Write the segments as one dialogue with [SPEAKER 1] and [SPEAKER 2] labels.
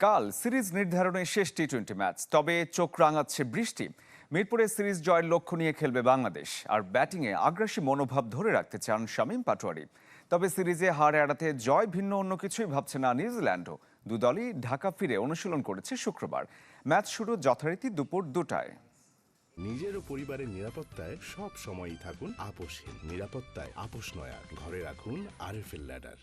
[SPEAKER 1] কাল সিরিজ নির্ধারণে শেষ টি-20 ম্যাচ, তবে চোখ রাঙাচ্ছে বৃষ্টি। মিরপুরে সিরিজ জয়ের লক্ষ্য নিয়ে খেলবে বাংলাদেশ, আর ব্যাটিংয়ে আগ্রাসী মনোভাব ধরে রাখতে চান শামীম পাটোয়ারি। তবে সিরিজে হার এড়াতে জয় ভিন্ন অন্য কিছুই ভাবছে না নিউজিল্যান্ডও। দুদলই ঢাকা ফিরে অনুশীলন করেছে শুক্রবার। ম্যাচ শুরু যথারীতি দুপুর 2টায়।
[SPEAKER 2] নিজের ও পরিবারের নিরাপত্তায় সব সময়ই থাকুন আপোষহীন। নিরাপত্তায় আপোষ নয়া, ঘরে রাখুন আরএফএল ল্যাডার।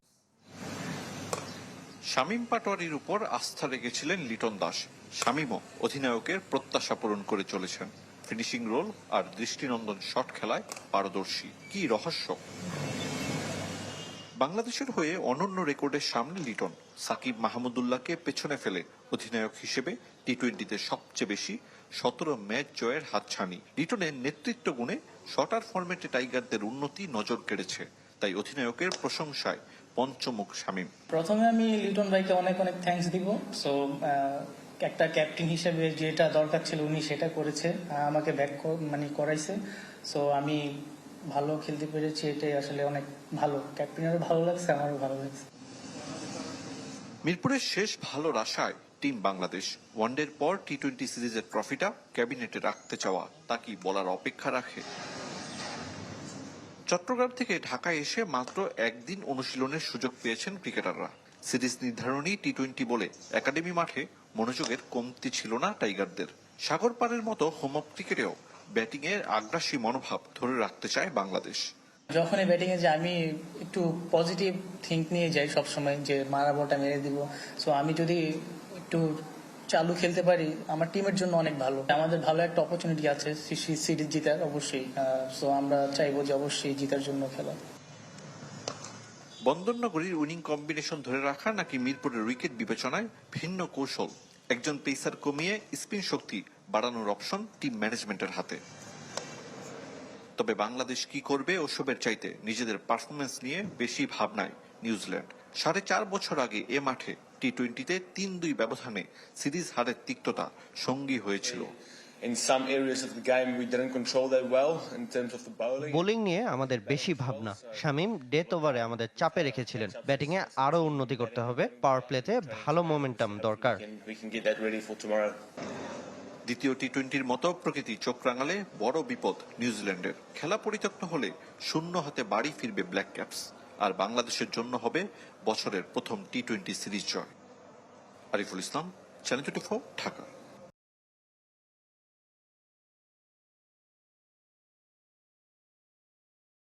[SPEAKER 3] শামীম পাটোয়ারির উপর আস্থা রেখেছিলেন লিটন দাস। শামীমও অধিনায়কের প্রত্যাশা পূরণ করে চলেছেন। ফিনিশিং রোল আর দৃষ্টিনন্দন শট খেলায় পারদর্শী। কি রহস্য? বাংলাদেশের হয়ে অনন্য রেকর্ডের সামনে লিটন। সাকিব মাহমুদুল্লাহকে পেছনে ফেলে অধিনায়ক হিসেবে টি-20তে সবচেয়ে বেশি 17 ম্যাচ জয়ের হাতছানি। লিটনের নেতৃত্ব গুণে শর্টার ফরম্যাটে টাইগারদের উন্নতি নজর কেড়েছে। তাই অধিনায়কের প্রশংসায় পঞ্চমুখ শামীম।
[SPEAKER 4] প্রথমে আমি লিটন ভাইকে অনেক অনেক থ্যাঙ্কস দিব। সো একটা ক্যাপ্টেন হিসেবে যেটা দরকার ছিল উনি সেটা করেছে, আমাকে ব্যাক করাইছে। সো আমি ভালো খেলতে পেরেছি, এটাই আসলে অনেক ভালো। ক্যাপ্টেনেরও ভালো লাগছে, আমারও ভালো লাগছে।
[SPEAKER 3] মিরপুরের শেষ ভালোর আশায় টিম বাংলাদেশ। ওয়ানডের পর টি-20 সিরিজের ট্রফিটা ক্যাবিনেটে রাখতে চাওয়া তা কি বলার অপেক্ষা রাখে? চট্টগ্রাম থেকে ঢাকায় এসে মাত্র একদিন অনুশীলনের সুযোগ পেয়েছেন ক্রিকেটাররা। সিরিজ নির্ধারণী টি-20 বলে একাডেমি মাঠে মনোযোগের কমতি ছিল না টাইগারদের। সাগর পাড়ের মতো হোম অফ ক্রিকেটেও ব্যাটিংয়ের আগ্রাসী মনোভাব ধরে রাখতে চায় বাংলাদেশ।
[SPEAKER 4] যখনই ব্যাটিংয়ে যাই আমি একটু পজিটিভ থিঙ্ক নিয়ে যাই সবসময়, যে মারা বলটা মেরে দিব। সো আমি যদি একটু চালু খেলতে পারি আমার টিমের জন্য অনেক ভালো। আমাদের ভালো একটা অপরচুনিটি আছে সিরিজ জিতার, অবশ্যই। সো আমরা চাইবো যে অবশ্যই জিতার জন্য খেলা।
[SPEAKER 3] বন্দরনগরীর উইনিং কম্বিনেশন ধরে রাখা নাকি মিরপুরের উইকেট বিবেচনায় ভিন্ন কৌশল? একজন পেসার কমিয়ে স্পিন শক্তি বাড়ানোর অপশন টিম ম্যানেজমেন্টের হাতে। তবে বাংলাদেশ কি করবে ওসবের চাইতে নিজেদের পারফরমেন্স নিয়ে বেশি ভাবনায় নিউজিল্যান্ড। 4.5 বছর আগে এ মাঠে টি-20তে 3-2 ব্যবধানে সিরিজ হারের তিক্ততা সঙ্গী হয়েছিল।
[SPEAKER 5] বোলিং নিয়ে আমাদের বেশি ভাবনা। শামীম ডেথ ওভারে আমাদের চাপে রেখেছিলেন। ব্যাটিংয়ে আরো উন্নতি করতে হবে। পাওয়ার প্লেতে ভালো মোমেন্টাম দরকার।
[SPEAKER 3] দ্বিতীয় টি-20র মতো প্রকৃতি চোখ রাঙালে বড় বিপদ নিউজিল্যান্ডের। খেলা পরিত্যক্ত হলে শূন্য হাতে বাড়ি ফিরবে ব্ল্যাক ক্যাপস, আর বাংলাদেশের জন্য হবে বছরের প্রথম টি-20 সিরিজ জয়। আরিফুল ইসলাম, চ্যানেল 24, ঢাকা।